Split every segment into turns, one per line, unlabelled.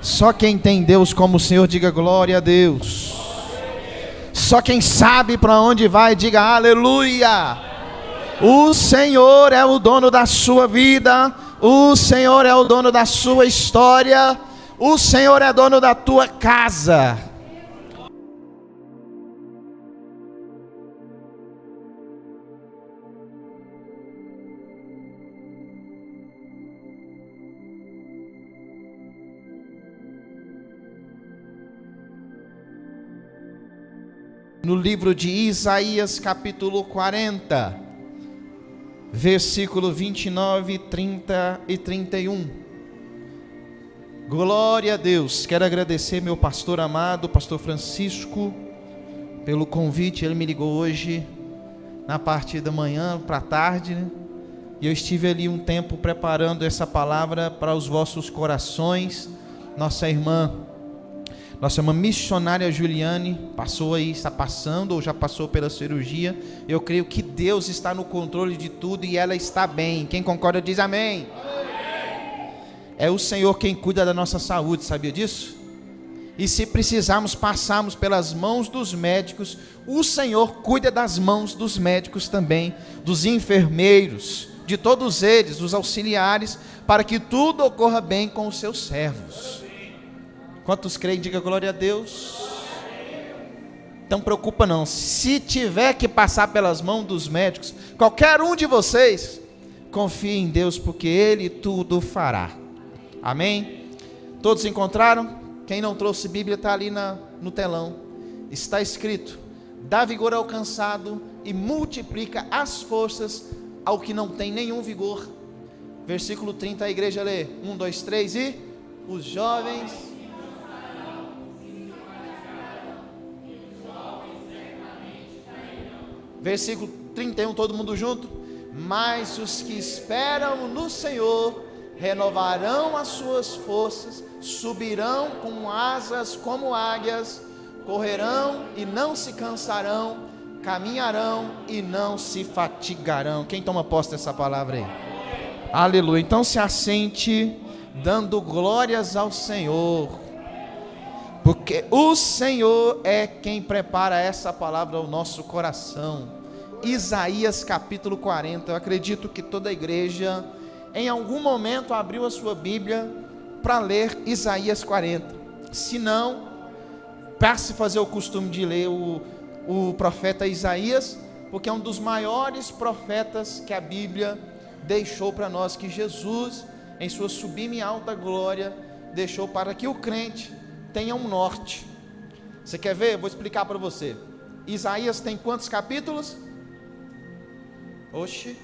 Só quem tem Deus como Senhor, diga glória a Deus. Só quem sabe para onde vai, diga aleluia. O Senhor é o dono da sua vida. O Senhor é o dono da sua história. O Senhor é dono da tua casa. No livro de Isaías, capítulo 40, versículo 29, 30 e 31. Glória a Deus. Quero agradecer meu pastor amado, pastor Francisco, pelo convite. Ele me ligou hoje, na parte da manhã para a tarde, né? E eu estive ali um tempo preparando essa palavra para os vossos corações. Nossa irmã missionária Juliane passou aí, está passando ou já passou pela cirurgia. Eu creio que Deus está no controle de tudo e ela está bem. Quem concorda diz amém. É o Senhor quem cuida da nossa saúde, sabia disso? E se precisarmos passarmos pelas mãos dos médicos, o Senhor cuida das mãos dos médicos também, dos enfermeiros, de todos eles, os auxiliares, para que tudo ocorra bem com os seus servos. Quantos creem, diga glória a Deus. Então preocupa não, se tiver que passar pelas mãos dos médicos, qualquer um de vocês, confie em Deus, porque Ele tudo fará. Amém? Todos encontraram? Quem não trouxe Bíblia está ali no telão. Está escrito: dá vigor ao cansado e multiplica as forças ao que não tem nenhum vigor. Versículo 30, a igreja lê 1, 2, 3 e os jovens... Versículo 31, todo mundo junto. Mas os que esperam no Senhor renovarão as suas forças, subirão com asas como águias, correrão e não se cansarão, caminharão e não se fatigarão. Quem toma posse dessa palavra aí? Aleluia. Então se assente dando glórias ao Senhor, porque o Senhor é quem prepara essa palavra ao nosso coração. Isaías capítulo 40, eu acredito que toda a igreja em algum momento abriu a sua Bíblia para ler Isaías 40. Se não, passe a fazer o costume de ler o profeta Isaías, porque é um dos maiores profetas que a Bíblia deixou para nós, que Jesus, em sua sublime e alta glória, deixou para que o crente tenha um norte. Você quer ver? Eu vou explicar para você. Isaías tem quantos capítulos? Oxe,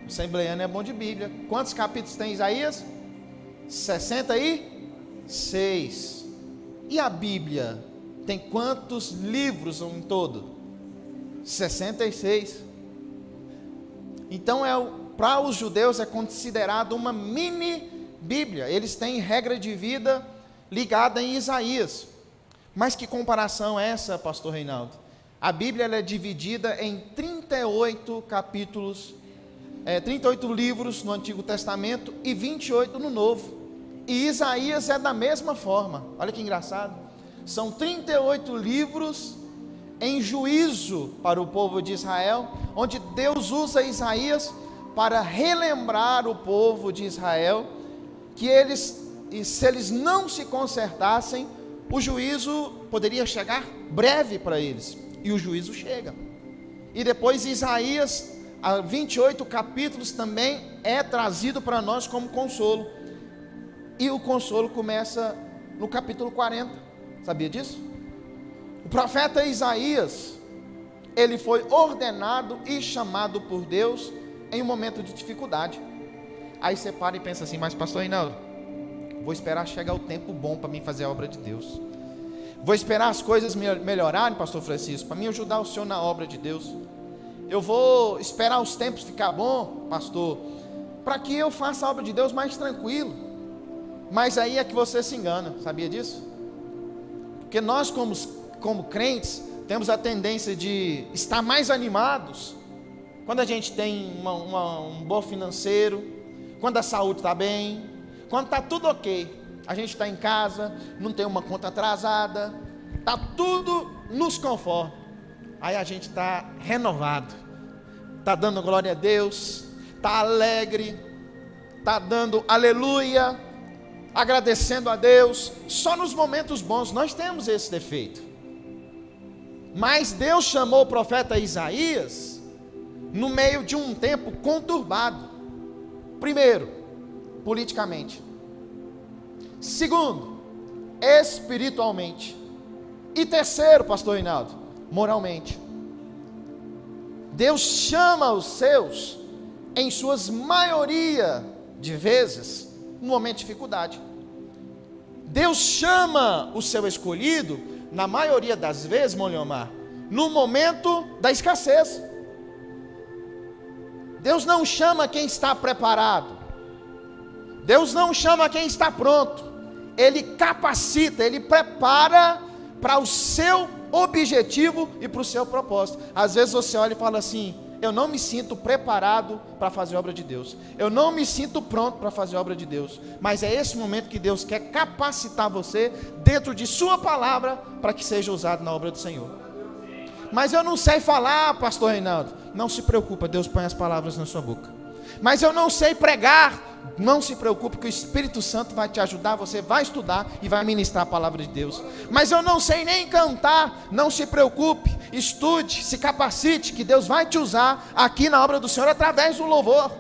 assembleiano é bom de Bíblia. Quantos capítulos tem Isaías? 66. E a Bíblia tem quantos livros em todo? 66. Então para os judeus é considerado uma mini Bíblia. Eles têm regra de vida ligada em Isaías. Mas que comparação é essa, pastor Reinaldo? A Bíblia ela é dividida em 38 capítulos, 38 livros no Antigo Testamento e 28 no Novo. E Isaías é da mesma forma. Olha que engraçado. São 38 livros em juízo para o povo de Israel, onde Deus usa Isaías para relembrar o povo de Israel que se eles não se consertassem, o juízo poderia chegar breve para eles. E o juízo chega. E depois Isaías, 28 capítulos também é trazido para nós como consolo. E o consolo começa no capítulo 40. Sabia disso? O profeta Isaías, ele foi ordenado e chamado por Deus em um momento de dificuldade. Aí você para e pensa assim: mas pastor Reinaldo, vou esperar chegar o tempo bom para mim fazer a obra de Deus. Vou esperar as coisas melhorarem, pastor Francisco, para mim ajudar o senhor na obra de Deus. Eu vou esperar os tempos ficar bom, pastor, para que eu faça a obra de Deus mais tranquilo. Mas aí é que você se engana, sabia disso? Porque nós como crentes temos a tendência de estar mais animados quando a gente tem um bom financeiro, quando a saúde está bem, quando está tudo ok. a gente está em casa, não tem uma conta atrasada, está tudo nos conforme. Aí a gente está renovado, está dando glória a Deus, está alegre, está dando aleluia, agradecendo a Deus. Só nos momentos bons nós temos esse defeito. Mas Deus chamou o profeta Isaías no meio de um tempo conturbado. Primeiro, politicamente. Segundo, espiritualmente. E terceiro, pastor Reinaldo, moralmente. Deus chama os seus, em suas maioria de vezes, no momento de dificuldade. Deus chama o seu escolhido, na maioria das vezes, Moliomar, no momento da escassez. Deus não chama quem está preparado. Deus não chama quem está pronto. Ele capacita, Ele prepara para o seu objetivo e para o seu propósito. Às vezes você olha e fala assim: eu não me sinto preparado para fazer a obra de Deus. Eu não me sinto pronto para fazer a obra de Deus. Mas é esse momento que Deus quer capacitar você dentro de sua palavra para que seja usado na obra do Senhor. Mas eu não sei falar, pastor Reinaldo. Não se preocupa, Deus põe as palavras na sua boca. Mas eu não sei pregar. Não se preocupe, que o Espírito Santo vai te ajudar. Você vai estudar e vai ministrar a palavra de Deus. Mas eu não sei nem cantar. Não se preocupe, estude, se capacite, que Deus vai te usar aqui na obra do Senhor através do louvor.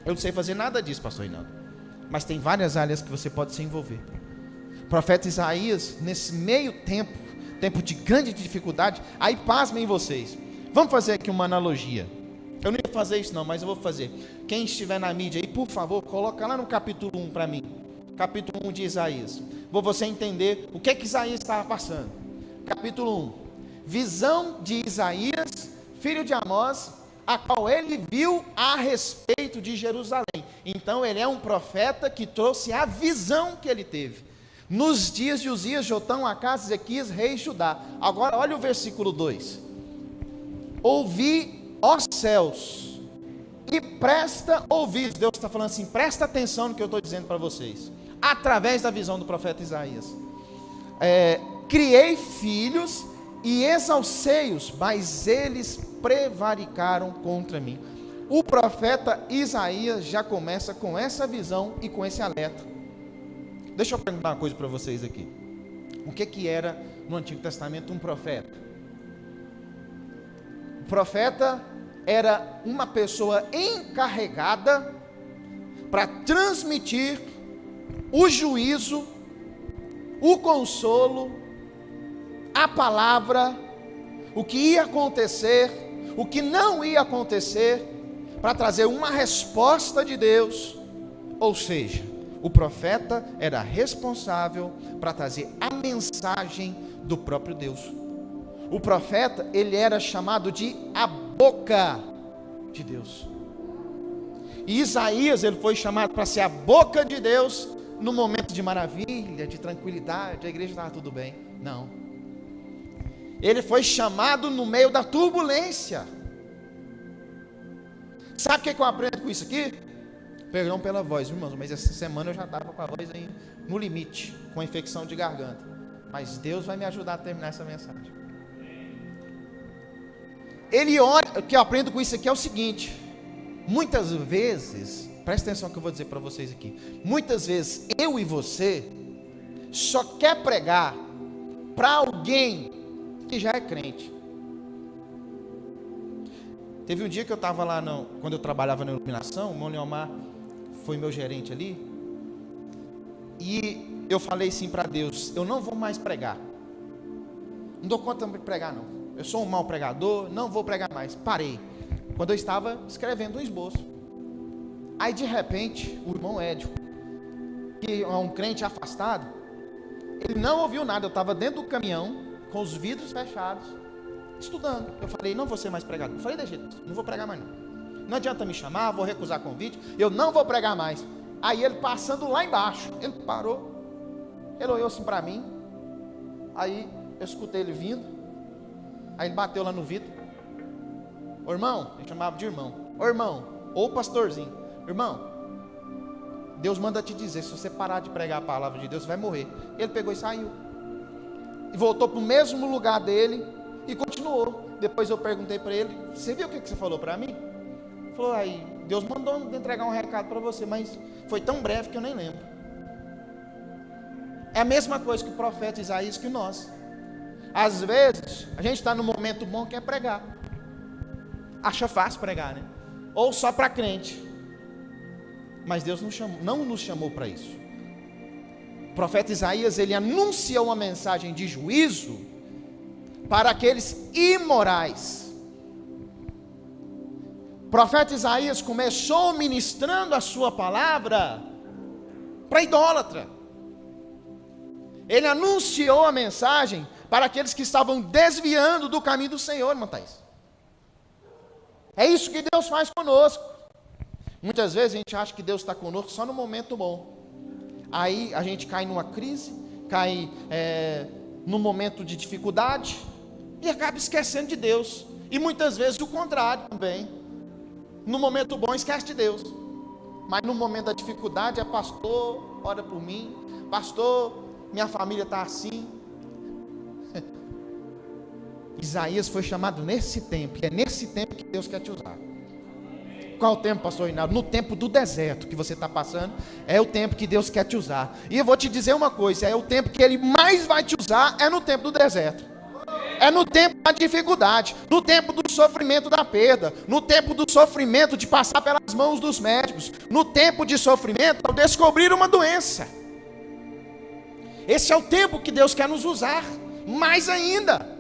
Eu não sei fazer nada disso, pastor Reinaldo, mas tem várias áreas que você pode se envolver. O profeta Isaías, nesse meio tempo de grande dificuldade, aí pasmem vocês. Vamos fazer aqui uma analogia. Eu não ia fazer isso não, mas eu vou fazer. Quem estiver na mídia aí, por favor, coloca lá no capítulo 1 para mim. Capítulo 1 de Isaías. Vou você entender o que é que Isaías estava passando. Capítulo 1. Visão de Isaías, filho de Amós, a qual ele viu a respeito de Jerusalém. Então ele é um profeta que trouxe a visão que ele teve nos dias de Uzias, Jotão, Acás, Ezequias, rei de Judá. Agora olha o versículo 2. Ouvi, ó céus, e presta ouvidos. Deus está falando assim: presta atenção no que eu estou dizendo para vocês, através da visão do profeta Isaías. Criei filhos e exalcei-os, mas eles prevaricaram contra mim. O profeta Isaías já começa com essa visão e com esse alerta. Deixa eu perguntar uma coisa para vocês aqui. O que era no Antigo Testamento um profeta? O profeta era uma pessoa encarregada para transmitir o juízo, o consolo, a palavra, o que ia acontecer, o que não ia acontecer, para trazer uma resposta de Deus. Ou seja, o profeta era responsável para trazer a mensagem do próprio Deus. O profeta, ele era chamado de a boca de Deus. E Isaías, ele foi chamado para ser a boca de Deus no momento de maravilha, de tranquilidade, a igreja estava tudo bem. Não. Ele foi chamado no meio da turbulência. Sabe o que eu aprendo com isso aqui? Perdão pela voz, irmãos, mas essa semana eu já estava com a voz aí no limite, com infecção de garganta. Mas Deus vai me ajudar a terminar essa mensagem. O que eu aprendo com isso aqui é o seguinte: muitas vezes, presta atenção no que eu vou dizer para vocês aqui. Muitas vezes eu e você só quer pregar para alguém que já é crente. Teve um dia que eu estava lá, quando eu trabalhava na iluminação, o Moliomar foi meu gerente ali, e eu falei assim para Deus: eu não vou mais pregar, não dou conta de pregar não, eu sou um mau pregador, não vou pregar mais. Parei, quando eu estava escrevendo um esboço. Aí de repente, o irmão Édio, que é um crente afastado, ele não ouviu nada. Eu estava dentro do caminhão, com os vidros fechados, estudando. Eu falei: não vou ser mais pregador. Eu falei: deixa, não vou pregar mais não. Não adianta me chamar, vou recusar convite, eu não vou pregar mais. Aí ele passando lá embaixo, ele parou, ele olhou assim para mim, aí eu escutei ele vindo, aí ele bateu lá no vidro. Ô irmão, ele chamava de irmão, ô irmão, ou pastorzinho, irmão, Deus manda te dizer, se você parar de pregar a palavra de Deus, você vai morrer. Ele pegou e saiu. E voltou para o mesmo lugar dele e continuou. Depois eu perguntei para ele, você viu o que você falou para mim? Ele falou, aí, Deus mandou entregar um recado para você, mas foi tão breve que eu nem lembro. É a mesma coisa que o profeta Isaías que nós. Às vezes, a gente está num momento bom que é pregar. Acha fácil pregar, né? Ou só para crente. Mas Deus não nos chamou para isso. O profeta Isaías, ele anuncia uma mensagem de juízo para aqueles imorais. O profeta Isaías começou ministrando a sua palavra para idólatra. Ele anunciou a mensagem para aqueles que estavam desviando do caminho do Senhor, irmã Thaís. É isso que Deus faz conosco. Muitas vezes a gente acha que Deus está conosco só no momento bom. Aí a gente cai numa crise, cai num momento de dificuldade e acaba esquecendo de Deus. E muitas vezes o contrário também. No momento bom esquece de Deus, mas no momento da dificuldade é pastor, ora por mim, pastor, minha família está assim. Isaías foi chamado nesse tempo, e é nesse tempo que Deus quer te usar. Qual o tempo, pastor Reinaldo? No tempo do deserto que você está passando, é o tempo que Deus quer te usar. E eu vou te dizer uma coisa, é o tempo que Ele mais vai te usar, é no tempo do deserto. É no tempo da dificuldade, no tempo do sofrimento da perda, no tempo do sofrimento de passar pelas mãos dos médicos, no tempo de sofrimento ao descobrir uma doença. Esse é o tempo que Deus quer nos usar, mais ainda.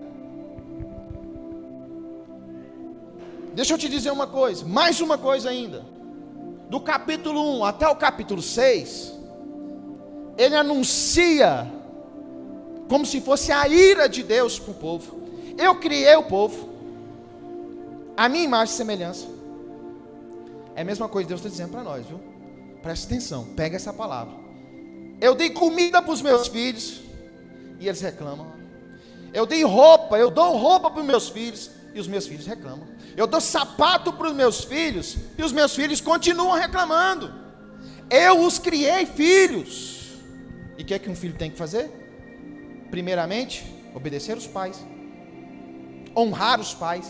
Deixa eu te dizer uma coisa, mais uma coisa ainda. Do capítulo 1 até o capítulo 6, ele anuncia como se fosse a ira de Deus para o povo. Eu criei o povo, a minha imagem e semelhança. É a mesma coisa que Deus está dizendo para nós, viu? Presta atenção, pega essa palavra. Eu dei comida para os meus filhos e eles reclamam. Eu dei roupa, eu dou roupa para os meus filhos e os meus filhos reclamam. Eu dou sapato para os meus filhos e os meus filhos continuam reclamando. Eu os criei filhos. E o que é que um filho tem que fazer? Primeiramente, obedecer os pais, honrar os pais,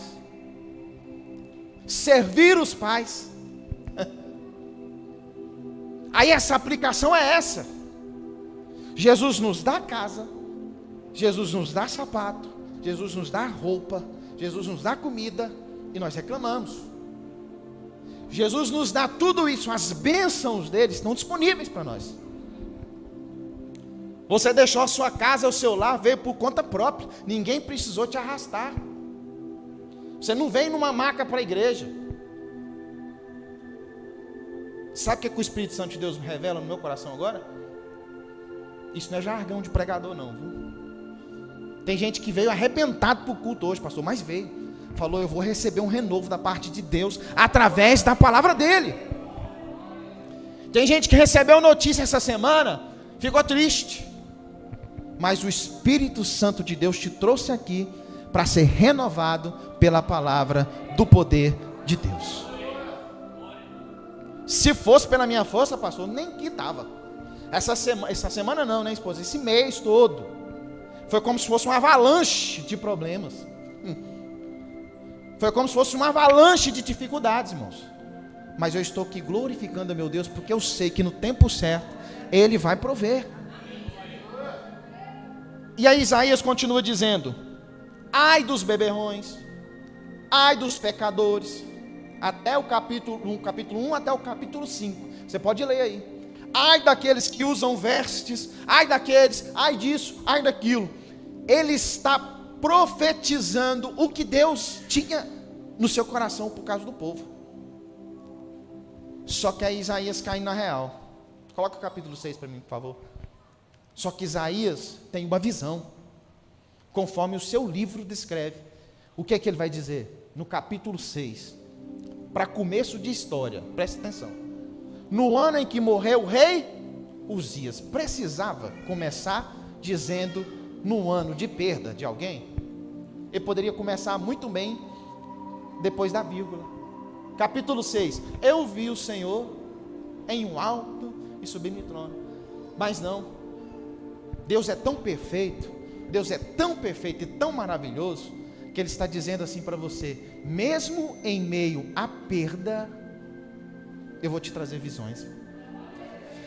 servir os pais. Aí essa aplicação é essa. Jesus nos dá casa, Jesus nos dá sapato, Jesus nos dá roupa, Jesus nos dá comida e nós reclamamos. Jesus nos dá tudo isso, as bênçãos dele estão disponíveis para nós. Você deixou a sua casa, o seu lar, veio por conta própria, ninguém precisou te arrastar. Você não veio numa maca para a igreja. Sabe o que o Espírito Santo de Deus me revela no meu coração agora? Isso não é jargão de pregador não, viu? Tem gente que veio arrebentado para o culto hoje, pastor, mas veio. Falou, eu vou receber um renovo da parte de Deus, através da palavra dele. Tem gente que recebeu notícia essa semana, ficou triste. Mas o Espírito Santo de Deus te trouxe aqui para ser renovado pela palavra do poder de Deus. Se fosse pela minha força, pastor, nem que estava. Essa semana não, né, esposa? Esse mês todo. Foi como se fosse uma avalanche de problemas. Foi como se fosse uma avalanche de dificuldades, irmãos. Mas eu estou aqui glorificando a meu Deus, porque eu sei que no tempo certo, Ele vai prover. E aí Isaías continua dizendo: ai dos beberrões, ai dos pecadores, até o capítulo 1 até o capítulo 5, você pode ler aí. Ai daqueles que usam vestes, ai daqueles, ai disso, ai daquilo. Ele está profetizando o que Deus tinha no seu coração por causa do povo. Só que aí Isaías cai na real. Coloca o capítulo 6 para mim, por favor. Só que Isaías tem uma visão, conforme o seu livro descreve. O que é que ele vai dizer? No capítulo 6, para começo de história, preste atenção. No ano em que morreu o rei Uzias, precisava começar dizendo no ano de perda de alguém? Ele poderia começar muito bem depois da vírgula. Capítulo 6, eu vi o Senhor em um alto e sublime trono. Mas não, Deus é tão perfeito, Deus é tão perfeito e tão maravilhoso, que Ele está dizendo assim para você: mesmo em meio à perda, eu vou te trazer visões.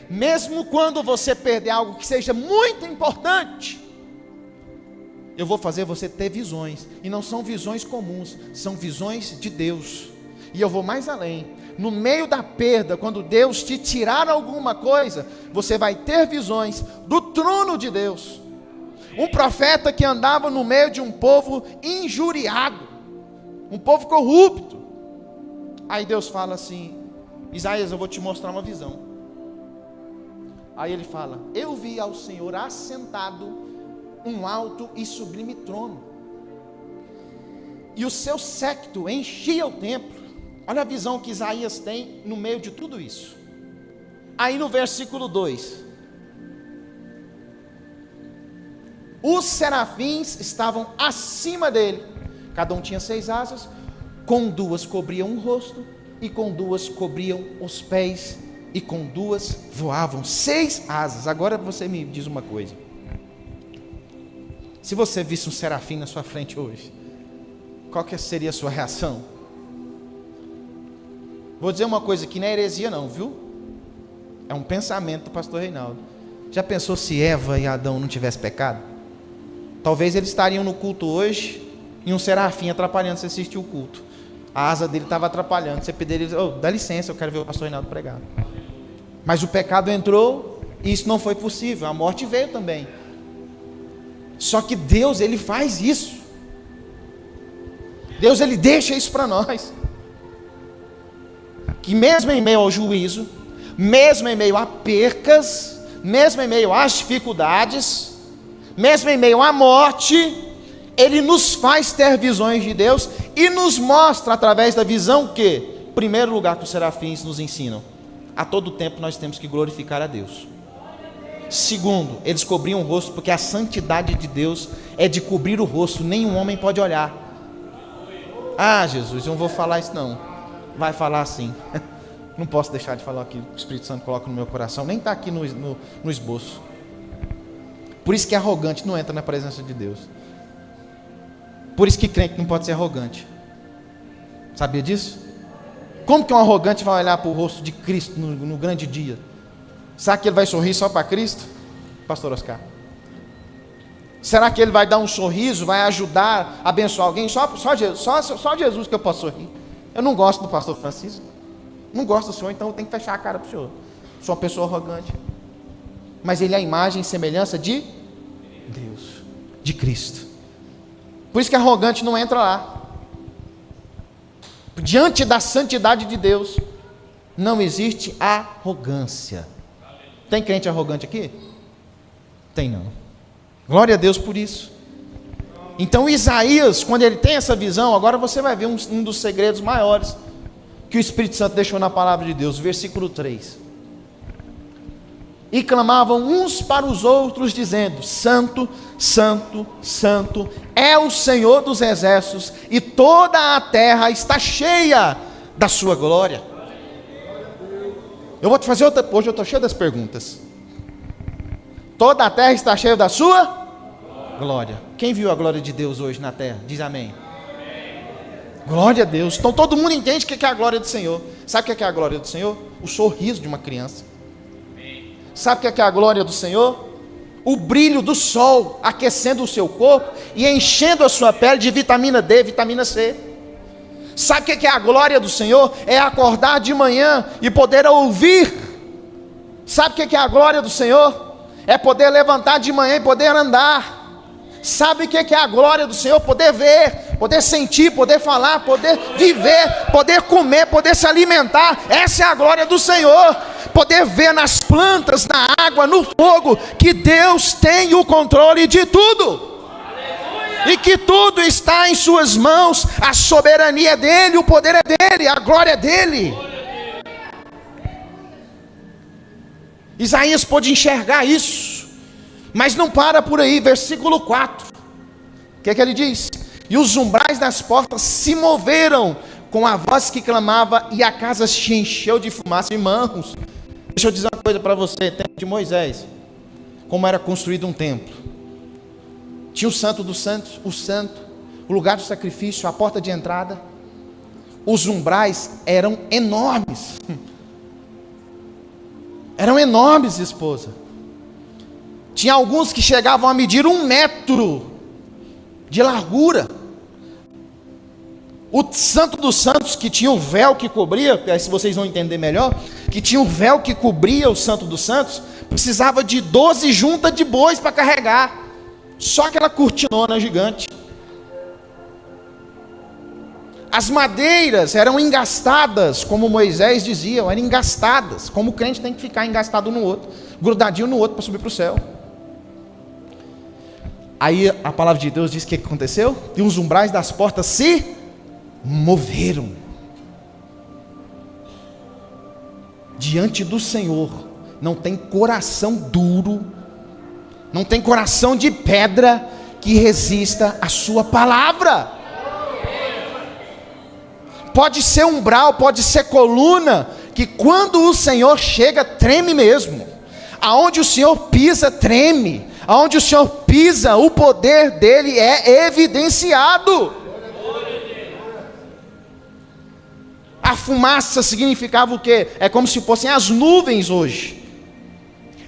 Mesmo quando você perder algo que seja muito importante, eu vou fazer você ter visões, e não são visões comuns, são visões de Deus. E eu vou mais além, no meio da perda, quando Deus te tirar alguma coisa, você vai ter visões do trono de Deus. Um profeta que andava no meio de um povo injuriado, um povo corrupto. Aí Deus fala assim: Isaías, eu vou te mostrar uma visão. Aí ele fala: eu vi ao Senhor assentado um alto e sublime trono, e o seu séquito enchia o templo. Olha a visão que Isaías tem no meio de tudo isso. Aí no versículo 2: os serafins estavam acima dele, cada um tinha 6 asas, com 2 cobriam o rosto, e com 2 cobriam os pés, e com 2 voavam. 6 asas. Agora você me diz uma coisa: se você visse um serafim na sua frente hoje, qual que seria a sua reação? Vou dizer uma coisa que não é heresia não, viu? É um pensamento do pastor Reinaldo. Já pensou se Eva e Adão não tivessem pecado? Talvez eles estariam no culto hoje, e um serafim atrapalhando você assistir o culto. A asa dele estava atrapalhando. Você pediria: dá licença, eu quero ver o pastor Reinaldo pregar. Mas o pecado entrou, e isso não foi possível. A morte veio também. Só que Deus, Ele faz isso. Deus, Ele deixa isso para nós. Que mesmo em meio ao juízo, mesmo em meio a percas, mesmo em meio às dificuldades, mesmo em meio à morte, Ele nos faz ter visões de Deus e nos mostra através da visão que, em primeiro lugar, que os serafins nos ensinam: a todo tempo nós temos que glorificar a Deus. Segundo, eles cobriam o rosto, porque a santidade de Deus é de cobrir o rosto, nenhum homem pode olhar. Ah, Jesus, eu não vou falar isso não. Vai falar assim. Não posso deixar de falar aquilo que o Espírito Santo coloca no meu coração, nem está aqui no esboço. Por isso que arrogante não entra na presença de Deus. Por isso que crente não pode ser arrogante. Sabia disso? Como que um arrogante vai olhar para o rosto de Cristo no grande dia? Será que ele vai sorrir só para Cristo? Pastor Oscar. Será que ele vai dar um sorriso, vai ajudar, abençoar alguém? Só Jesus que eu posso sorrir. Eu não gosto do pastor Francisco. Não gosto do senhor, então eu tenho que fechar a cara para o senhor. Sou uma pessoa arrogante. Mas ele é a imagem e semelhança de Deus, de Cristo. Por isso que arrogante não entra lá. Diante da santidade de Deus, não existe arrogância. Tem crente arrogante aqui? Tem não. Glória a Deus por isso. Então Isaías, quando ele tem essa visão, agora você vai ver um dos segredos maiores que o Espírito Santo deixou na palavra de Deus, versículo 3. E clamavam uns para os outros, dizendo: Santo, Santo, Santo é o Senhor dos exércitos, e toda a terra está cheia da sua glória. Eu vou te fazer outra. Hoje eu estou cheio das perguntas. Toda a terra está cheia da sua glória. Quem viu a glória de Deus hoje na terra? Diz amém. Glória a Deus. Então todo mundo entende o que é a glória do Senhor. Sabe o que é a glória do Senhor? O sorriso de uma criança. Sabe o que é a glória do Senhor? O brilho do sol aquecendo o seu corpo e enchendo a sua pele de vitamina D, vitamina C. Sabe o que é a glória do Senhor? É acordar de manhã e poder ouvir. Sabe o que é a glória do Senhor? É poder levantar de manhã e poder andar. Sabe o que é a glória do Senhor? Poder ver, poder sentir, poder falar, poder viver, poder comer, poder se alimentar. Essa é a glória do Senhor. Poder ver nas plantas, na água, no fogo, que Deus tem o controle de tudo. E que tudo está em suas mãos. A soberania é dele, o poder é dele, a glória é dele. Isaías pôde enxergar isso. Mas não para por aí, versículo 4. O que é que ele diz? E os umbrais das portas se moveram com a voz que clamava, e a casa se encheu de fumaça. Irmãos, Deixa eu dizer uma coisa para você, tempo de Moisés, como era construído um templo. Tinha o santo dos santos, o santo, o lugar do sacrifício, a porta de entrada. Os umbrais eram enormes. Eram enormes, esposa. Tinha alguns que chegavam a medir 1 metro de largura. O santo dos santos, que tinha o véu que cobria, se vocês vão entender melhor, que tinha o véu que cobria o santo dos santos, precisava de 12 juntas de bois para carregar. Só aquela cortinona gigante. As madeiras eram engastadas, como Moisés dizia, eram engastadas, como o crente tem que ficar engastado no outro, grudadinho no outro para subir para o céu. Aí a palavra de Deus diz que o que aconteceu? E os umbrais das portas se moveram. Diante do Senhor não tem coração duro, não tem coração de pedra que resista à sua palavra. Pode ser umbral, pode ser coluna, que quando o Senhor chega, treme mesmo. Aonde o Senhor pisa, treme. Aonde o Senhor pisa, o poder dele é evidenciado. A fumaça significava o quê? É como se fossem as nuvens hoje.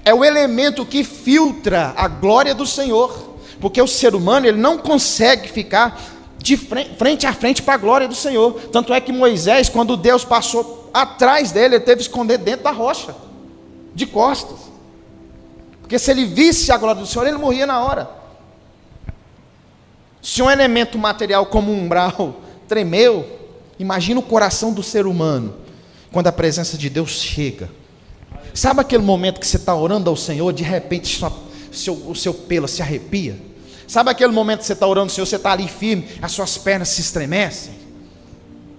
É o elemento que filtra a glória do Senhor. Porque o ser humano, ele não consegue ficar de frente a frente para a glória do Senhor. Tanto é que Moisés, quando Deus passou atrás dele, ele teve que esconder dentro da rocha, de costas. Porque se ele visse a glória do Senhor, ele morria na hora. Se um elemento material como um umbral tremeu, imagina o coração do ser humano, quando a presença de Deus chega. Sabe aquele momento que você está orando ao Senhor, de repente o seu pelo se arrepia? Sabe aquele momento que você está orando ao Senhor, você está ali firme, as suas pernas se estremecem?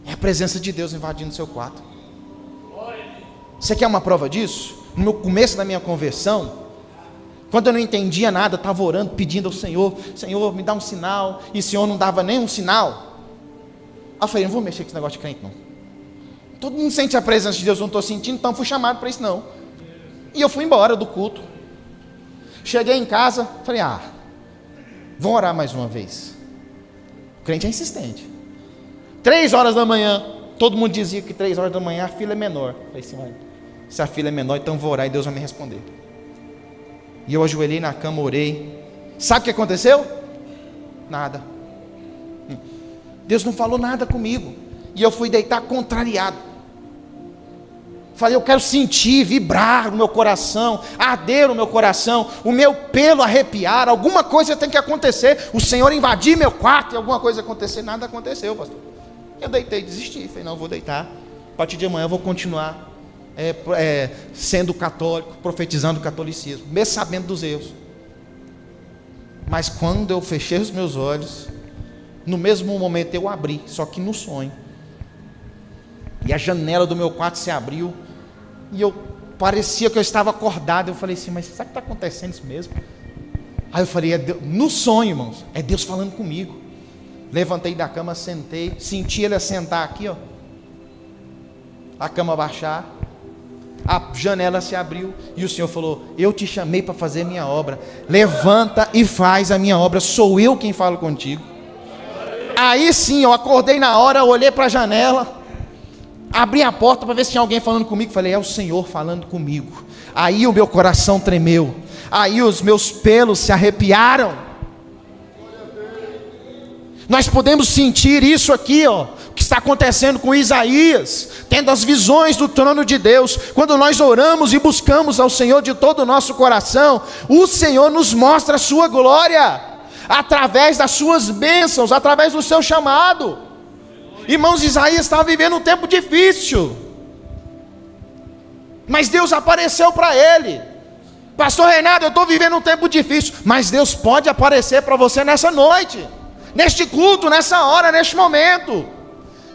É a presença de Deus invadindo o seu quarto. Você quer uma prova disso? No começo da minha conversão, quando eu não entendia nada, estava orando, pedindo ao Senhor, Senhor, me dá um sinal, e o Senhor não dava nem um sinal. Aí eu falei, não vou mexer com esse negócio de crente não. Todo mundo sente a presença de Deus, eu não estou sentindo, então fui chamado para isso não. E eu fui embora do culto. Cheguei em casa, falei, vamos orar mais uma vez. O crente é insistente. 3 horas da manhã, todo mundo dizia que 3 horas da manhã a fila é menor. Eu falei assim, olha, se a fila é menor, então vou orar e Deus vai me responder. E eu ajoelhei na cama, orei. Sabe o que aconteceu? Nada. Deus não falou nada comigo. E eu fui deitar contrariado. Falei, eu quero sentir, vibrar no meu coração, arder no meu coração, o meu pelo arrepiar, alguma coisa tem que acontecer, o Senhor invadir meu quarto e alguma coisa acontecer. Nada aconteceu, pastor. Eu deitei, desisti, falei, não, vou deitar, a partir de amanhã eu vou continuar sendo católico, profetizando o catolicismo, mesmo sabendo dos erros. Mas quando eu fechei os meus olhos, no mesmo momento eu abri, só que no sonho, e a janela do meu quarto se abriu, e eu parecia que eu estava acordado. Eu falei assim, mas sabe o que está acontecendo isso mesmo? Aí eu falei, no sonho, irmãos, é Deus falando comigo. Levantei da cama, sentei, senti ele assentar aqui, ó, a cama baixar, a janela se abriu, e o Senhor falou, eu te chamei para fazer a minha obra, levanta e faz a minha obra, sou eu quem falo contigo. Aí sim, eu acordei na hora, olhei para a janela, abri a porta para ver se tinha alguém falando comigo, falei, é o Senhor falando comigo. Aí o meu coração tremeu, aí os meus pelos se arrepiaram. Nós podemos sentir isso aqui, ó, o que está acontecendo com Isaías, tendo as visões do trono de Deus. Quando nós oramos e buscamos ao Senhor de todo o nosso coração, o Senhor nos mostra a sua glória, através das suas bênçãos, através do seu chamado. Irmãos, Isaías estava vivendo um tempo difícil, mas Deus apareceu para ele. Pastor Reinaldo, eu estou vivendo um tempo difícil, mas Deus pode aparecer para você nessa noite, neste culto, nessa hora, neste momento.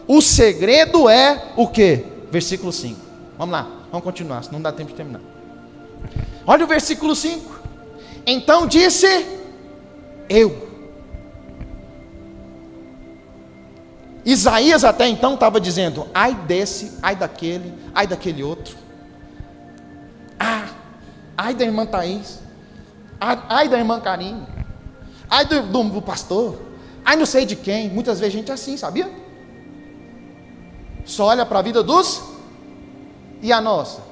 O segredo é o quê? Versículo 5. Vamos lá, vamos continuar, senão não dá tempo de terminar. Olha o versículo 5. Então disse eu. Isaías até então estava dizendo, ai desse, ai daquele outro. ai da irmã Thaís, ai da irmã Karine, ai do pastor, ai não sei de quem. Muitas vezes a gente é assim, sabia? Só olha para a vida dos, e a nossa?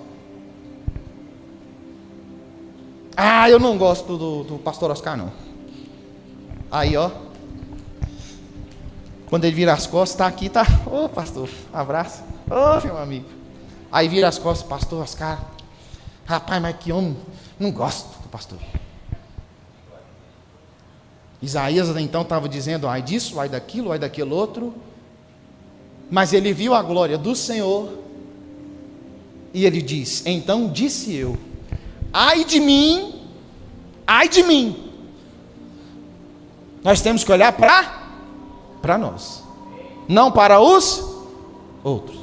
Ah, eu não gosto do pastor Oscar, não. Aí, ó, quando ele vira as costas, está aqui, tá, ô pastor, abraço, ô meu amigo. Aí vira as costas, pastor Oscar, rapaz, mas que homem, não gosto do pastor. Isaías então estava dizendo, ai disso, ai daquele outro, mas ele viu a glória do Senhor, e ele diz, então disse eu, ai de mim, nós temos que olhar para nós, não para os outros,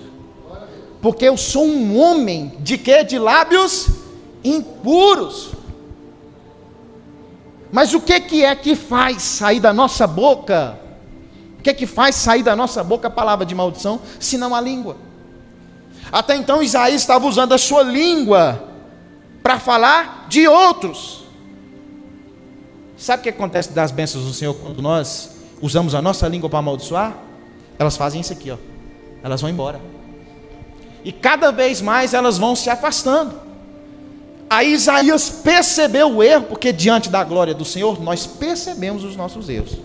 porque eu sou um homem de quê? De lábios impuros. Mas o que é que faz sair da nossa boca? O que é que faz sair da nossa boca a palavra de maldição, senão a língua? Até então Isaías estava usando a sua língua para falar de outros. Sabe o que acontece das bênçãos do Senhor quando nós usamos a nossa língua para amaldiçoar? Elas fazem isso aqui, ó. Elas vão embora. E cada vez mais elas vão se afastando. Aí Isaías percebeu o erro, porque diante da glória do Senhor, nós percebemos os nossos erros.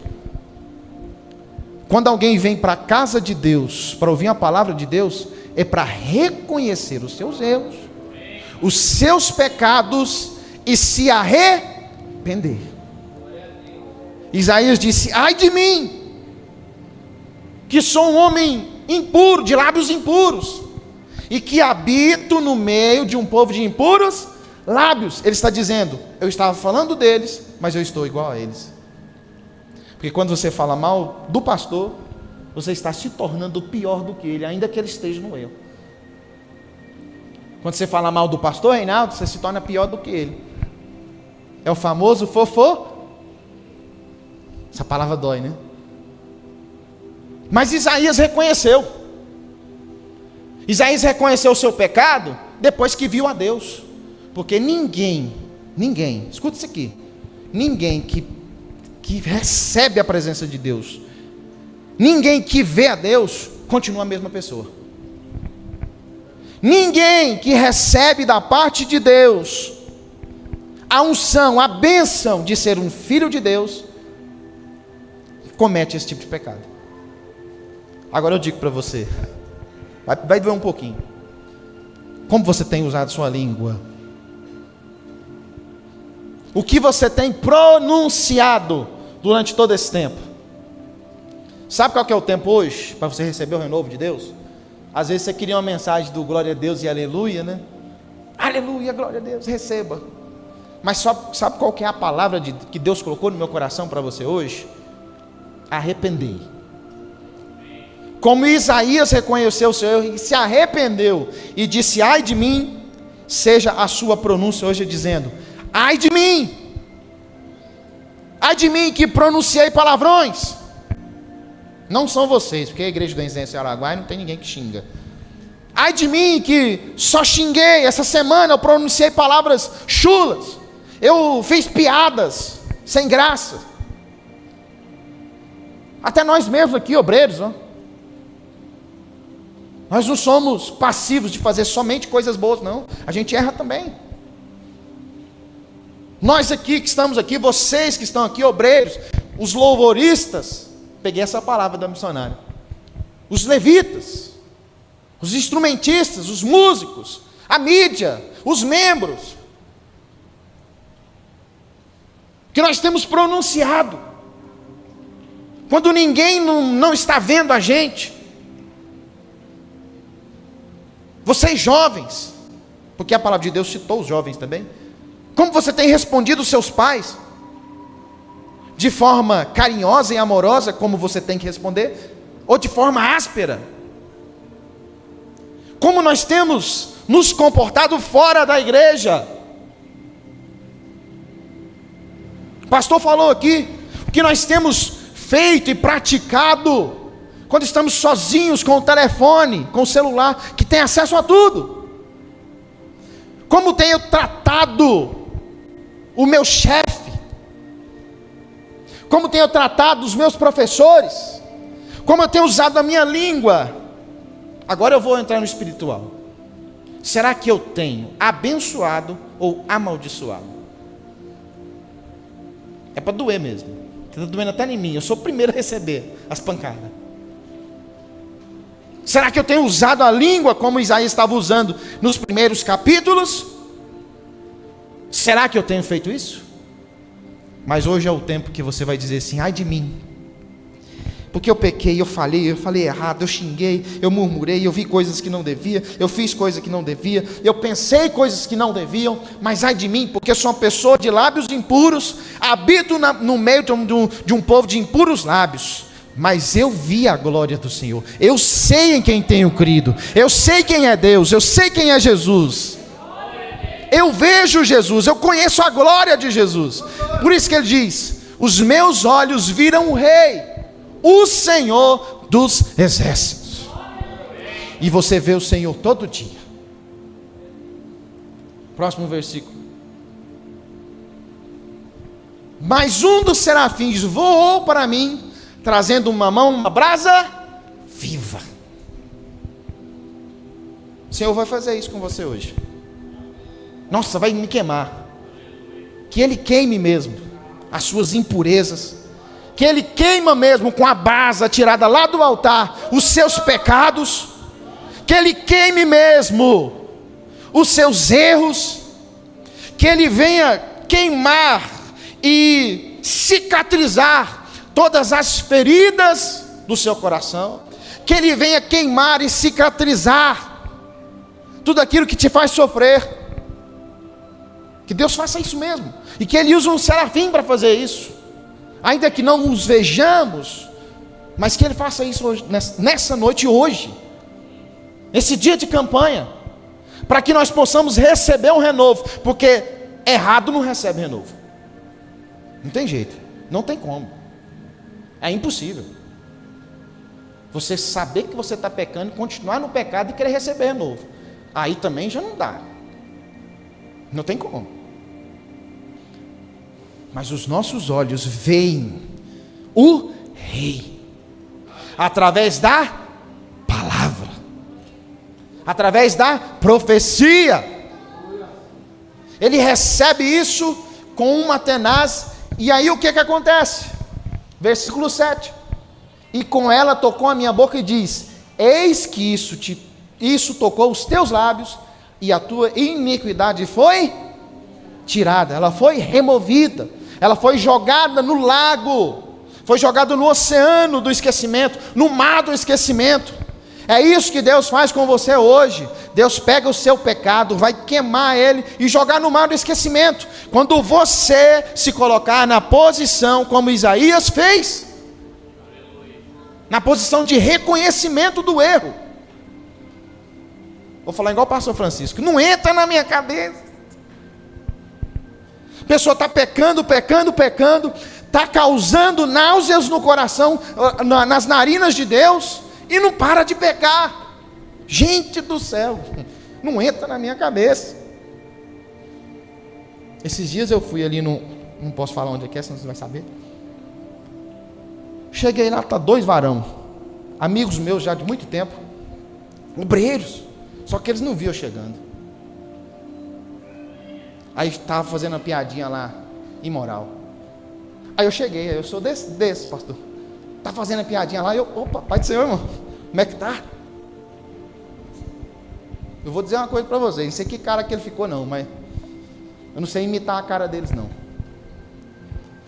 Quando alguém vem para a casa de Deus, para ouvir a palavra de Deus, é para reconhecer os seus erros, os seus pecados e se arrepender. Isaías disse, ai de mim, que sou um homem impuro, de lábios impuros, e que habito no meio de um povo de impuros lábios. Ele está dizendo, eu estava falando deles, mas eu estou igual a eles. Porque quando você fala mal do pastor, você está se tornando pior do que ele, ainda que ele esteja no erro. Quando você fala mal do pastor Reinaldo, você se torna pior do que ele. É o famoso fofo. Essa palavra dói, né? Mas Isaías reconheceu. Isaías reconheceu o seu pecado depois que viu a Deus. Porque ninguém, escuta isso aqui, ninguém que recebe a presença de Deus, ninguém que vê a Deus, continua a mesma pessoa. Ninguém que recebe da parte de Deus a unção, a bênção de ser um filho de Deus, comete esse tipo de pecado. Agora eu digo para você, vai doer um pouquinho. Como você tem usado sua língua? O que você tem pronunciado durante todo esse tempo? Sabe qual que é o tempo hoje para você receber o renovo de Deus? Às vezes você queria uma mensagem do glória a Deus e aleluia, né? Aleluia, glória a Deus, receba. Mas sabe qual que é a palavra que Deus colocou no meu coração para você hoje? Arrepender. Como Isaías reconheceu o seu erro e se arrependeu e disse, ai de mim, seja a sua pronúncia hoje dizendo, ai de mim que pronunciei palavrões. Não são vocês, porque a igreja do Incenso em Araguaia não tem ninguém que xinga. Ai de mim que só xinguei, essa semana eu pronunciei palavras chulas, eu fiz piadas sem graça. Até nós mesmos aqui, obreiros, ó, nós não somos passivos de fazer somente coisas boas, não. A gente erra também. Nós aqui que estamos aqui, vocês que estão aqui, obreiros, os louvoristas, peguei essa palavra da missionária, os levitas, os instrumentistas, os músicos, a mídia, os membros, que nós temos pronunciado, quando ninguém não está vendo a gente. Vocês jovens, porque a palavra de Deus citou os jovens também, como você tem respondido os seus pais? De forma carinhosa e amorosa, como você tem que responder, ou de forma áspera? Como nós temos nos comportado fora da igreja? O pastor falou aqui, o que nós temos feito e praticado, quando estamos sozinhos com o telefone, com o celular, que tem acesso a tudo. Como tenho tratado tratado o meu chefe, como tenho tratado os meus professores, como eu tenho usado a minha língua. Agora eu vou entrar no espiritual. Será que eu tenho abençoado ou amaldiçoado? É para doer mesmo. Está doendo até em mim. Eu sou o primeiro a receber as pancadas. Será que eu tenho usado a língua como Isaías estava usando nos primeiros capítulos? Será que eu tenho feito isso? Mas hoje é o tempo que você vai dizer assim: ai de mim, porque eu pequei, eu falei errado, eu xinguei, eu murmurei, eu vi coisas que não devia, eu fiz coisas que não devia, eu pensei coisas que não deviam, mas ai de mim, porque eu sou uma pessoa de lábios impuros, habito no meio de um povo de impuros lábios, mas eu vi a glória do Senhor, eu sei em quem tenho crido, eu sei quem é Deus, eu sei quem é Jesus, eu vejo Jesus, eu conheço a glória de Jesus. Por isso que ele diz: os meus olhos viram o Rei, o Senhor dos exércitos. E você vê o Senhor todo dia. Próximo versículo. Mas um dos serafins voou para mim, trazendo uma mão, uma brasa viva. O Senhor vai fazer isso com você hoje. Nossa, vai me queimar. Que Ele queime mesmo as suas impurezas, que Ele queima mesmo com a brasa tirada lá do altar os seus pecados, que Ele queime mesmo os seus erros, que Ele venha queimar e cicatrizar todas as feridas do seu coração, que Ele venha queimar e cicatrizar tudo aquilo que te faz sofrer. Que Deus faça isso mesmo, e que Ele use um serafim para fazer isso, ainda que não os vejamos, mas que Ele faça isso hoje, nessa noite hoje, nesse dia de campanha, para que nós possamos receber um renovo, porque errado não recebe renovo, não tem jeito, não tem como, é impossível, você saber que você está pecando, continuar no pecado e querer receber renovo, aí também já não dá, não tem como. Mas os nossos olhos veem o Rei, através da palavra, através da profecia. Ele recebe isso com uma tenaz. E aí o que acontece? Versículo 7. E com ela tocou a minha boca e diz: eis que isso tocou os teus lábios, e a tua iniquidade foi tirada, ela foi removida, ela foi jogada no lago, foi jogada no oceano do esquecimento, no mar do esquecimento. É isso que Deus faz com você hoje. Deus pega o seu pecado, vai queimar ele e jogar no mar do esquecimento, quando você se colocar na posição como Isaías fez, na posição de reconhecimento do erro. Vou falar igual o pastor Francisco: não entra na minha cabeça. A pessoa está pecando, está causando náuseas no coração, nas narinas de Deus, e não para de pecar. Gente do céu, não entra na minha cabeça. Esses dias eu fui ali não posso falar onde é, senão você vai saber. Cheguei lá, tá 2 varão, amigos meus já de muito tempo, obreiros, só que eles não viam eu chegando. Aí estava fazendo uma piadinha lá, imoral. Aí eu cheguei, eu sou desse pastor. Está fazendo a piadinha lá, opa, Pai do Senhor, irmão, como é que tá? Eu vou dizer uma coisa para vocês, não sei que cara que ele ficou não, mas eu não sei imitar a cara deles não.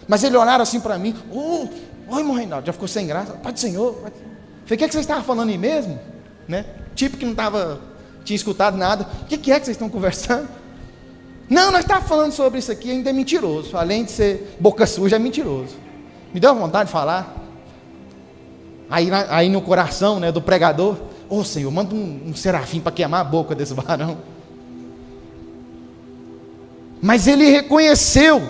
Mas eles olharam assim para mim: oi, irmão Reinaldo, já ficou sem graça. Pai do Senhor, Pai do Senhor. Falei: o que vocês estavam falando aí mesmo? Né? Tipo que não tinha escutado nada. O que é que vocês estão conversando? Não, nós estávamos falando sobre isso aqui, ainda é mentiroso. Além de ser boca suja, é mentiroso. Me deu vontade de falar. Aí no coração, né, do pregador: ô Senhor, manda um serafim para queimar a boca desse varão. Mas ele reconheceu,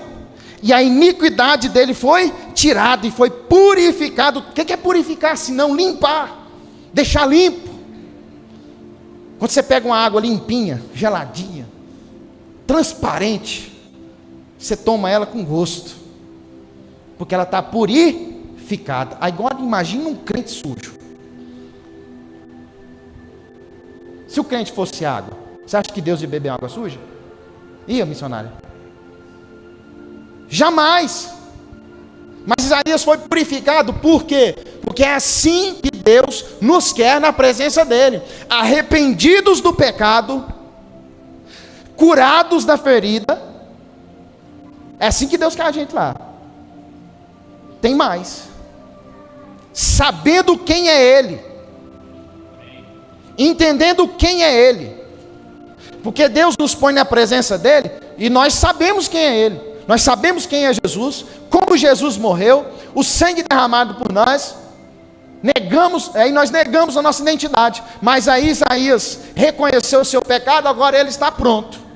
e a iniquidade dele foi tirada e foi purificado. O que é purificar? Senão limpar, deixar limpo. Quando você pega uma água limpinha, geladinha, transparente, você toma ela com gosto, porque ela está purificada. Agora imagina um crente sujo. Se o crente fosse água, você acha que Deus ia beber água suja? Ia, missionário? Jamais. Mas Isaías foi purificado, por quê? Porque é assim que Deus nos quer na presença dele, arrependidos do pecado, curados da ferida. É assim que Deus quer a gente lá. Tem mais, sabendo quem é ele, entendendo quem é ele, porque Deus nos põe na presença dele, e nós sabemos quem é ele, nós sabemos quem é Jesus, como Jesus morreu, o sangue derramado por nós. Aí nós negamos a nossa identidade, mas aí Isaías reconheceu o seu pecado, agora ele está pronto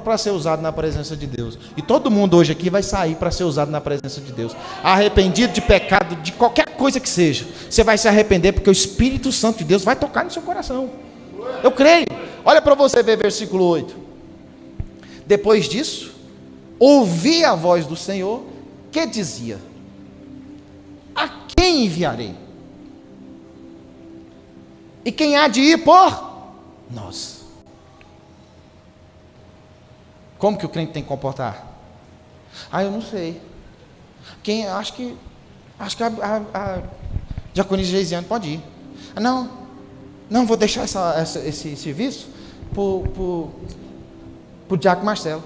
para ser usado na presença de Deus. E todo mundo hoje aqui vai sair para ser usado na presença de Deus, arrependido de pecado, de qualquer coisa que seja. Você vai se arrepender, porque o Espírito Santo de Deus vai tocar no seu coração. Eu creio. Olha para você ver versículo 8. Depois disso, ouvi a voz do Senhor, que dizia: a quem enviarei? E quem há de ir por nós? Como que o crente tem que comportar? Eu não sei. Acho que a diaconisa Geisiane pode ir. Não vou deixar esse serviço pro diácono Marcelo.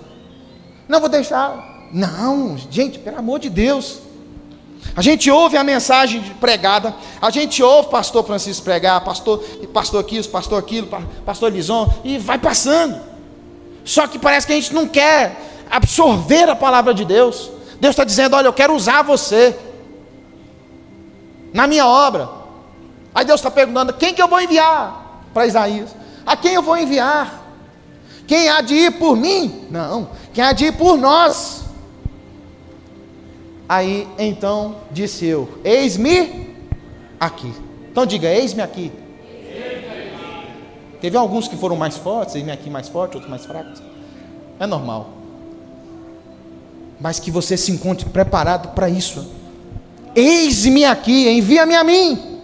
Não vou deixar. Não, gente, pelo amor de Deus. A gente ouve a mensagem pregada, a gente ouve o pastor Francisco pregar, pastor aquilo, pastor Lison, e vai passando. Só que parece que a gente não quer absorver a palavra de Deus. Deus está dizendo: olha, eu quero usar você na minha obra. Aí Deus está perguntando: quem que eu vou enviar? Para Isaías: a quem eu vou enviar? Quem há de ir por mim? Não, quem há de ir por nós? Aí então disse eu: eis-me aqui. Então diga: eis-me aqui. Teve alguns que foram mais fortes, eis-me aqui mais forte, outros mais fracos. É normal. Mas que você se encontre preparado para isso. Eis-me aqui, envia-me a mim.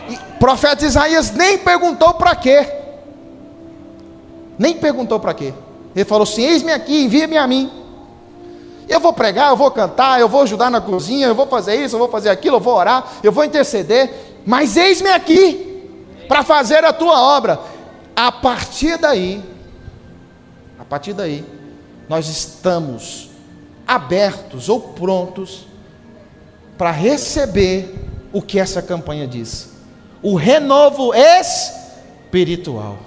E o profeta Isaías nem perguntou para quê. Nem perguntou para quê. Ele falou assim: eis-me aqui, envia-me a mim. Eu vou pregar, eu vou cantar, eu vou ajudar na cozinha, eu vou fazer isso, eu vou fazer aquilo, eu vou orar, eu vou interceder, mas eis-me aqui para fazer a tua obra. A partir daí, nós estamos abertos ou prontos para receber o que essa campanha diz: o renovo espiritual.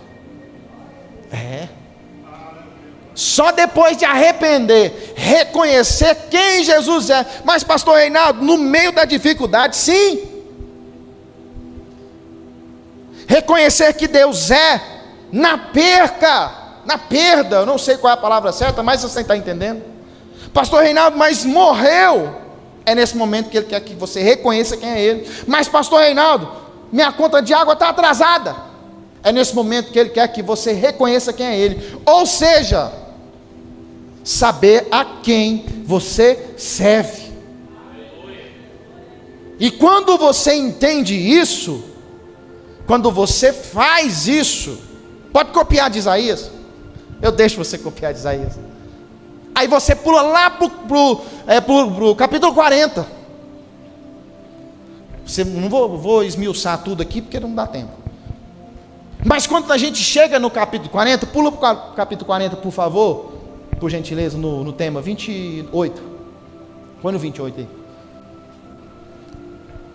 Só depois de arrepender, reconhecer quem Jesus é. Mas pastor Reinaldo, no meio da dificuldade, sim, reconhecer que Deus é na perda, eu não sei qual é a palavra certa, mas você está entendendo. Pastor Reinaldo, mas morreu. É nesse momento que ele quer que você reconheça quem é ele. Mas pastor Reinaldo, minha conta de água está atrasada. É nesse momento que ele quer que você reconheça quem é ele. Ou seja, saber a quem você serve. E quando você entende isso, quando você faz isso, pode copiar de Isaías. Eu deixo você copiar de Isaías. Aí você pula lá pro capítulo 40. Não vou esmiuçar tudo aqui porque não dá tempo. Mas quando a gente chega no capítulo 40, pula para o capítulo 40, por favor, por gentileza, no tema 28. Põe no 28 aí.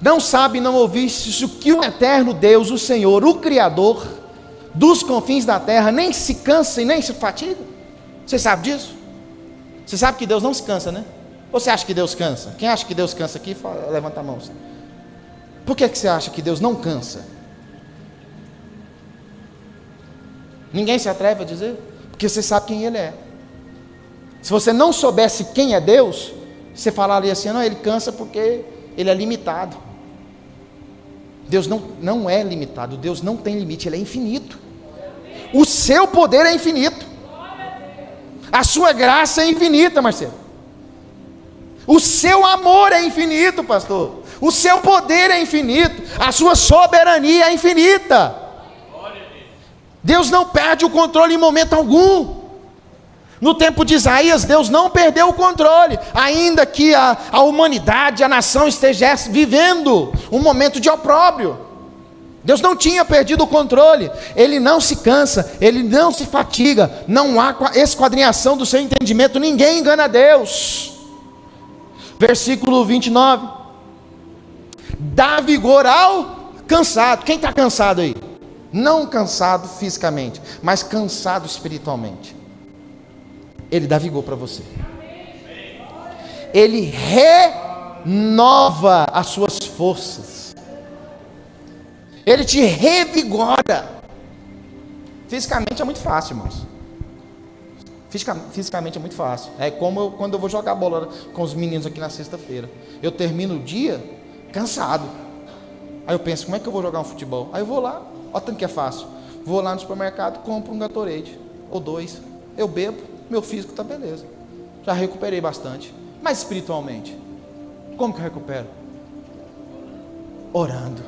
Não sabe, não ouviste o que o eterno Deus, o Senhor, o Criador dos confins da terra, nem se cansa e nem se fatiga? Você sabe disso? Você sabe que Deus não se cansa, né? Ou você acha que Deus cansa? Quem acha que Deus cansa aqui, levanta a mão. Por que você acha que Deus não cansa? Ninguém se atreve a dizer? Porque você sabe quem Ele é. Se você não soubesse quem é Deus, você falaria assim: não, Ele cansa porque Ele é limitado. Deus não é limitado, Deus não tem limite, Ele é infinito. O seu poder é infinito. A sua graça é infinita, Marcelo. O seu amor é infinito, pastor. O seu poder é infinito. A sua soberania é infinita. Deus não perde o controle em momento algum. No tempo de Isaías, Deus não perdeu o controle, ainda que a humanidade, a nação esteja vivendo um momento de opróbrio. Deus não tinha perdido o controle. Ele não se cansa, Ele não se fatiga. Não há esquadrinhação do seu entendimento. Ninguém engana Deus. Versículo 29. Dá vigor ao cansado. Quem está cansado aí? Não cansado fisicamente, mas cansado espiritualmente. Ele dá vigor para você. Ele renova as suas forças. Ele te revigora. Fisicamente é muito fácil, irmãos. Fisicamente é muito fácil. É como quando eu vou jogar bola com os meninos aqui na sexta-feira. Eu termino o dia cansado. Aí eu penso, como é que eu vou jogar um futebol? Aí eu vou lá, olha tanto que é fácil. Vou lá no supermercado, compro um Gatorade ou 2. Eu bebo, meu físico está beleza. Já recuperei bastante. Mas espiritualmente, como que eu recupero? Orando,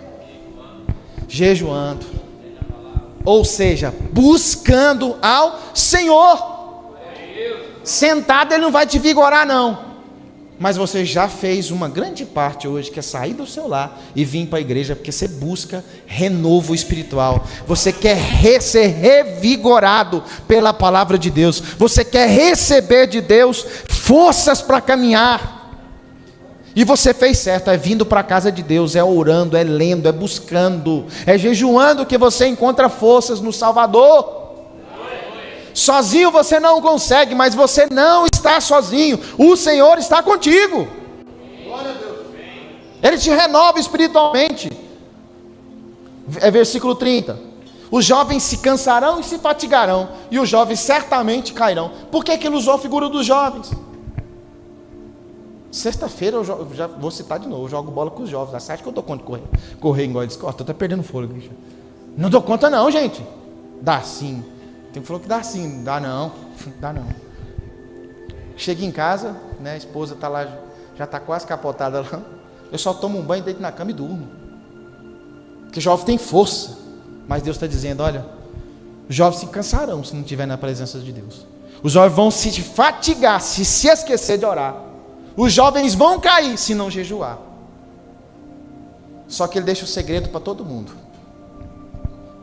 jejuando, ou seja, buscando ao Senhor. Sentado Ele não vai te vigorar não, mas você já fez uma grande parte hoje, que é sair do seu lar e vir para a igreja, porque você busca renovo espiritual. Você quer ser revigorado pela palavra de Deus. Você quer receber de Deus forças para caminhar. E você fez certo, é vindo para a casa de Deus, é orando, é lendo, é buscando, é jejuando que você encontra forças no Salvador. Sozinho você não consegue, mas você não está sozinho. O Senhor está contigo. Ele te renova espiritualmente. É versículo 30. Os jovens se cansarão e se fatigarão, e os jovens certamente cairão. Por que ele usou a figura dos jovens? Sexta-feira eu já vou citar de novo, eu jogo bola com os jovens. Você acha que eu dou conta de correr igual eles? Estou até perdendo fôlego. Não dou conta não, gente. Dá sim. Tem que falar que dá sim, dá não. Chego em casa, né, a esposa está lá, já está quase capotada lá. Eu só tomo um banho, deito na cama e durmo. Porque jovem tem força. Mas Deus está dizendo, olha, os jovens se cansarão se não estiver na presença de Deus. Os jovens vão se fatigar, se esquecer de orar. Os jovens vão cair se não jejuar. Só que Ele deixa o segredo para todo mundo.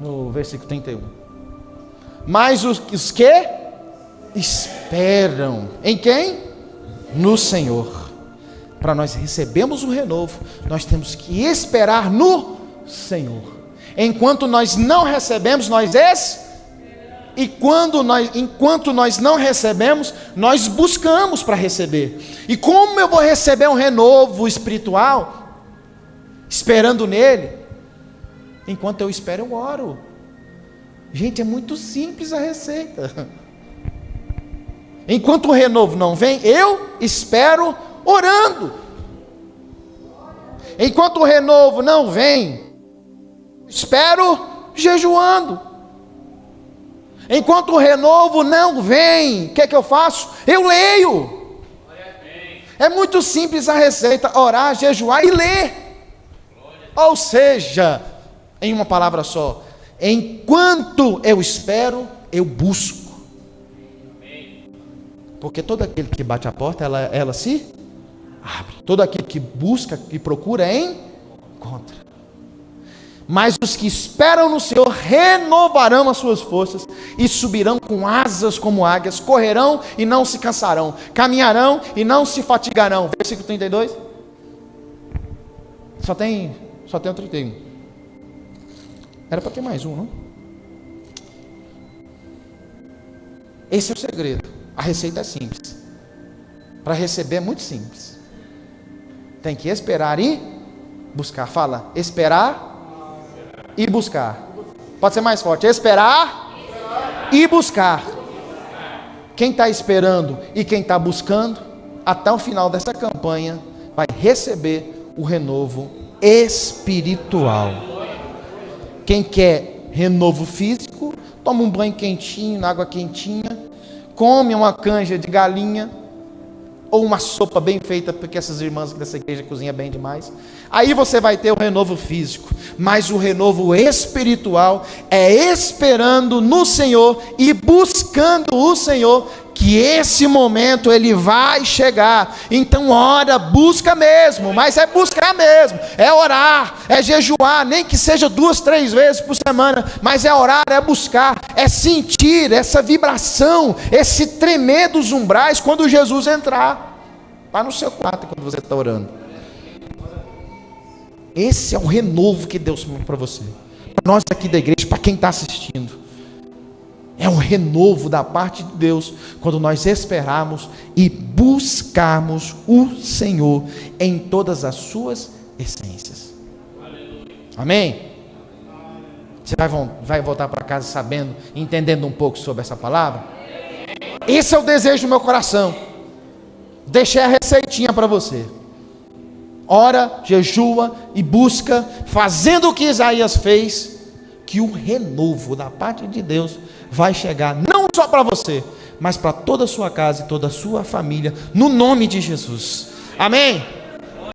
No versículo 31. Mas os que esperam em quem? No Senhor. Para nós recebermos o renovo, nós temos que esperar no Senhor. Enquanto nós não recebemos, enquanto nós não recebemos, nós buscamos para receber. E como eu vou receber um renovo espiritual? Esperando nele. Enquanto eu espero, eu oro. Gente, é muito simples a receita. Enquanto o renovo não vem, eu espero orando. Enquanto o renovo não vem, espero jejuando. Enquanto o renovo não vem, o que é que eu faço? Eu leio. É muito simples a receita: orar, jejuar e ler. Ou seja, em uma palavra só, enquanto eu espero, eu busco. Porque todo aquele que bate a porta, ela se abre. Todo aquele que busca, que procura, encontra. Mas os que esperam no Senhor renovarão as suas forças e subirão com asas como águias, correrão e não se cansarão, caminharão e não se fatigarão. Versículo 32. Só tem o 31. Era para ter mais um, não? Esse é o segredo. A receita é simples. Para receber é muito simples. Tem que esperar e buscar. Fala, esperar e buscar. Pode ser mais forte. Esperar e buscar. Quem está esperando e quem está buscando, até o final dessa campanha, vai receber o renovo espiritual. Quem quer renovo físico, toma um banho quentinho, na água quentinha, come uma canja de galinha, ou uma sopa bem feita, porque essas irmãs dessa igreja cozinham bem demais. Aí você vai ter o renovo físico, mas o renovo espiritual é esperando no Senhor e buscando o Senhor, que esse momento ele vai chegar. Então ora, busca mesmo, mas é buscar mesmo, é orar, é jejuar, nem que seja 2, 3 vezes por semana, mas é orar, é buscar, é sentir essa vibração, esse tremer dos umbrais quando Jesus entrar. Vá no seu quarto quando você está orando. Esse é o renovo que Deus tem para você, para nós aqui da igreja, para quem está assistindo. É um renovo da parte de Deus, quando nós esperarmos e buscarmos o Senhor em todas as suas essências. Amém? Você vai voltar para casa sabendo, entendendo um pouco sobre essa palavra? Esse é o desejo do meu coração. Deixei a receitinha para você. Ora, jejua e busca, fazendo o que Isaías fez, que o renovo da parte de Deus vai chegar, não só para você, mas para toda a sua casa e toda a sua família, no nome de Jesus. Amém?